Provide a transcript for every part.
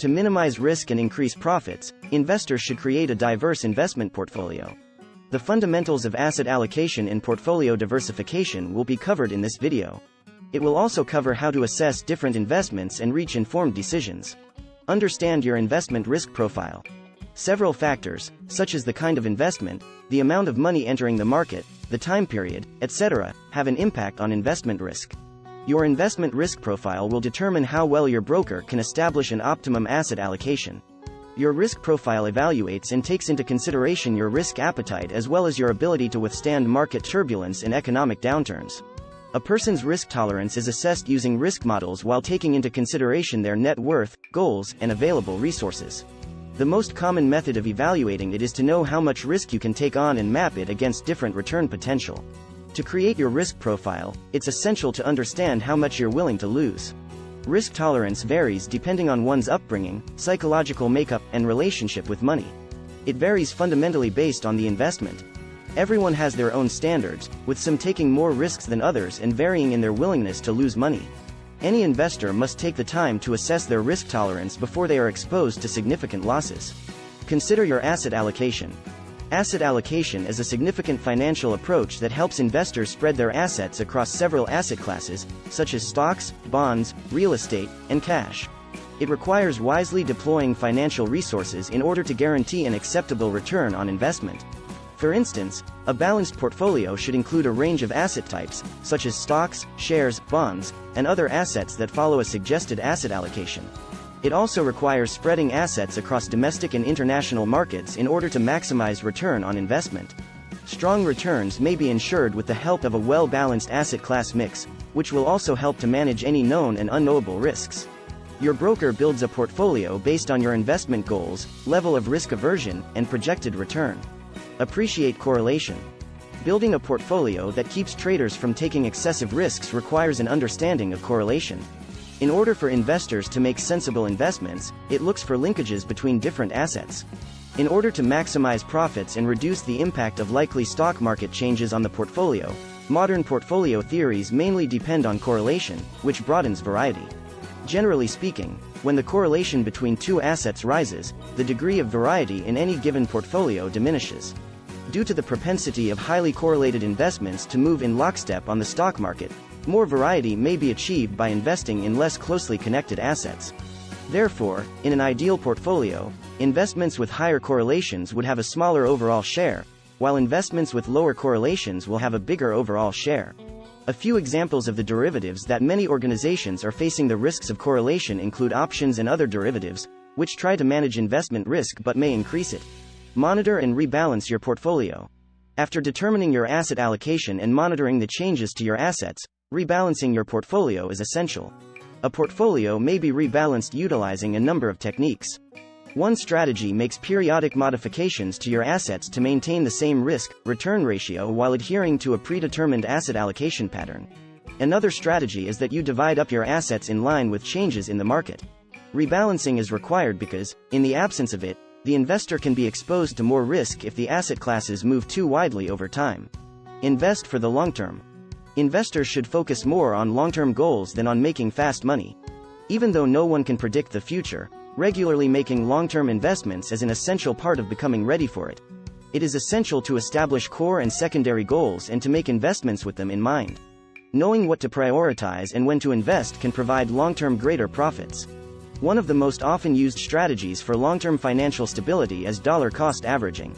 To minimize risk and increase profits, investors should create a diverse investment portfolio. The fundamentals of asset allocation and portfolio diversification will be covered in this video. It will also cover how to assess different investments and reach informed decisions. Understand your investment risk profile. Several factors, such as the kind of investment, the amount of money entering the market, the time period, etc., have an impact on investment risk. Your investment risk profile will determine how well your broker can establish an optimum asset allocation. Your risk profile evaluates and takes into consideration your risk appetite as well as your ability to withstand market turbulence and economic downturns. A person's risk tolerance is assessed using risk models while taking into consideration their net worth, goals, and available resources. The most common method of evaluating it is to know how much risk you can take on and map it against different return potential. To create your risk profile, it's essential to understand how much you're willing to lose. Risk tolerance varies depending on one's upbringing, psychological makeup, and relationship with money. It varies fundamentally based on the investment. Everyone has their own standards, with some taking more risks than others and varying in their willingness to lose money. Any investor must take the time to assess their risk tolerance before they are exposed to significant losses. Consider your asset allocation. Asset allocation is a significant financial approach that helps investors spread their assets across several asset classes, such as stocks, bonds, real estate, and cash. It requires wisely deploying financial resources in order to guarantee an acceptable return on investment. For instance, a balanced portfolio should include a range of asset types, such as stocks, shares, bonds, and other assets that follow a suggested asset allocation. It also requires spreading assets across domestic and international markets in order to maximize return on investment. Strong returns may be ensured with the help of a well-balanced asset class mix, which will also help to manage any known and unknowable risks. Your broker builds a portfolio based on your investment goals, level of risk aversion, and projected return. Appreciate correlation. Building a portfolio that keeps traders from taking excessive risks requires an understanding of correlation. In order for investors to make sensible investments, it looks for linkages between different assets. In order to maximize profits and reduce the impact of likely stock market changes on the portfolio, modern portfolio theories mainly depend on correlation, which broadens variety. Generally speaking, when the correlation between two assets rises, the degree of variety in any given portfolio diminishes. Due to the propensity of highly correlated investments to move in lockstep on the stock market, more variety may be achieved by investing in less closely connected assets. Therefore, in an ideal portfolio, investments with higher correlations would have a smaller overall share, while investments with lower correlations will have a bigger overall share. A few examples of the derivatives that many organizations are facing the risks of correlation include options and other derivatives, which try to manage investment risk but may increase it. Monitor and rebalance your portfolio. After determining your asset allocation and monitoring the changes to your assets, rebalancing your portfolio is essential. A portfolio may be rebalanced utilizing a number of techniques. One strategy makes periodic modifications to your assets to maintain the same risk-return ratio while adhering to a predetermined asset allocation pattern. Another strategy is that you divide up your assets in line with changes in the market. Rebalancing is required because, in the absence of it, the investor can be exposed to more risk if the asset classes move too widely over time. Invest for the long term. Investors should focus more on long-term goals than on making fast money. Even though no one can predict the future, regularly making long-term investments is an essential part of becoming ready for it. It is essential to establish core and secondary goals and to make investments with them in mind. Knowing what to prioritize and when to invest can provide long-term greater profits. One of the most often used strategies for long-term financial stability is dollar-cost averaging.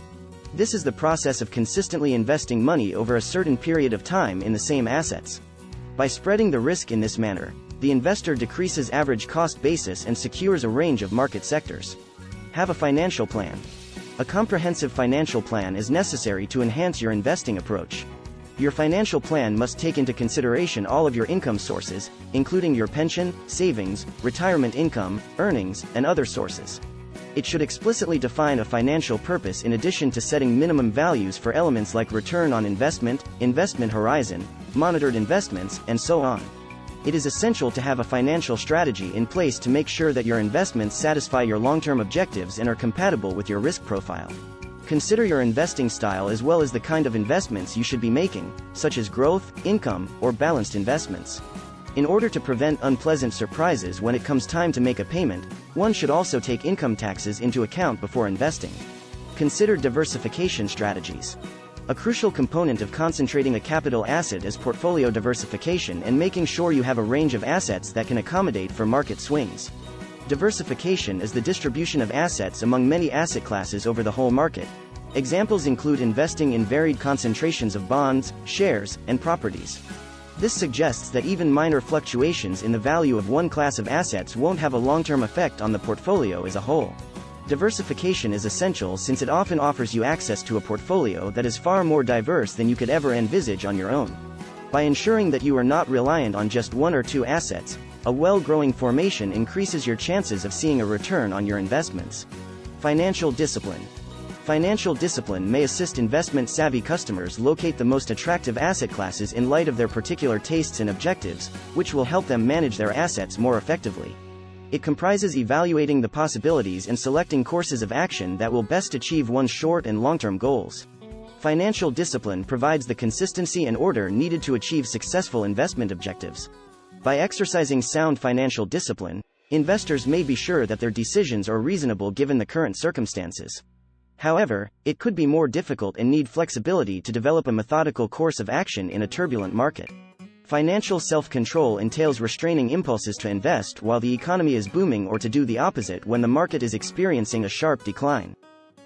This is the process of consistently investing money over a certain period of time in the same assets. By spreading the risk in this manner, the investor decreases average cost basis and secures a range of market sectors. Have a financial plan. A comprehensive financial plan is necessary to enhance your investing approach. Your financial plan must take into consideration all of your income sources, including your pension, savings, retirement income, earnings, and other sources. It should explicitly define a financial purpose in addition to setting minimum values for elements like return on investment, investment horizon, monitored investments, and so on. It is essential to have a financial strategy in place to make sure that your investments satisfy your long-term objectives and are compatible with your risk profile. Consider your investing style as well as the kind of investments you should be making, such as growth, income, or balanced investments. In order to prevent unpleasant surprises when it comes time to make a payment, one should also take income taxes into account before investing. Consider diversification strategies. A crucial component of concentrating a capital asset is portfolio diversification and making sure you have a range of assets that can accommodate for market swings. Diversification is the distribution of assets among many asset classes over the whole market. Examples include investing in varied concentrations of bonds, shares, and properties. This suggests that even minor fluctuations in the value of one class of assets won't have a long-term effect on the portfolio as a whole. Diversification is essential since it often offers you access to a portfolio that is far more diverse than you could ever envisage on your own. By ensuring that you are not reliant on just one or two assets, a well-growing formation increases your chances of seeing a return on your investments. Financial discipline. Financial discipline may assist investment-savvy customers locate the most attractive asset classes in light of their particular tastes and objectives, which will help them manage their assets more effectively. It comprises evaluating the possibilities and selecting courses of action that will best achieve one's short and long-term goals. Financial discipline provides the consistency and order needed to achieve successful investment objectives. By exercising sound financial discipline, investors may be sure that their decisions are reasonable given the current circumstances. However, it could be more difficult and need flexibility to develop a methodical course of action in a turbulent market. Financial self-control entails restraining impulses to invest while the economy is booming or to do the opposite when the market is experiencing a sharp decline.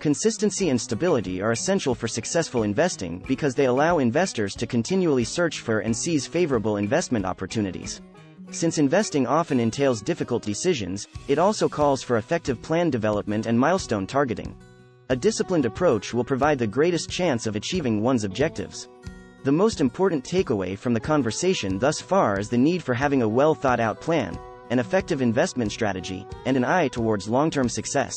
Consistency and stability are essential for successful investing because they allow investors to continually search for and seize favorable investment opportunities. Since investing often entails difficult decisions, it also calls for effective plan development and milestone targeting. A disciplined approach will provide the greatest chance of achieving one's objectives. The most important takeaway from the conversation thus far is the need for having a well-thought-out plan, an effective investment strategy, and an eye towards long-term success.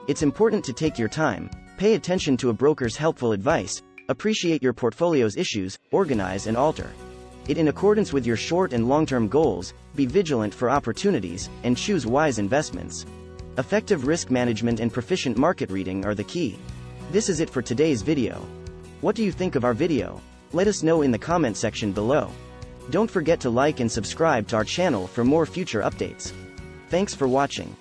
It's important to take your time, pay attention to a broker's helpful advice, appreciate your portfolio's issues, organize and alter it in accordance with your short and long-term goals, be vigilant for opportunities, and choose wise investments. Effective risk management and proficient market reading are the key. This is it for today's video. What do you think of our video? Let us know in the comment section below. Don't forget to like and subscribe to our channel for more future updates. Thanks for watching.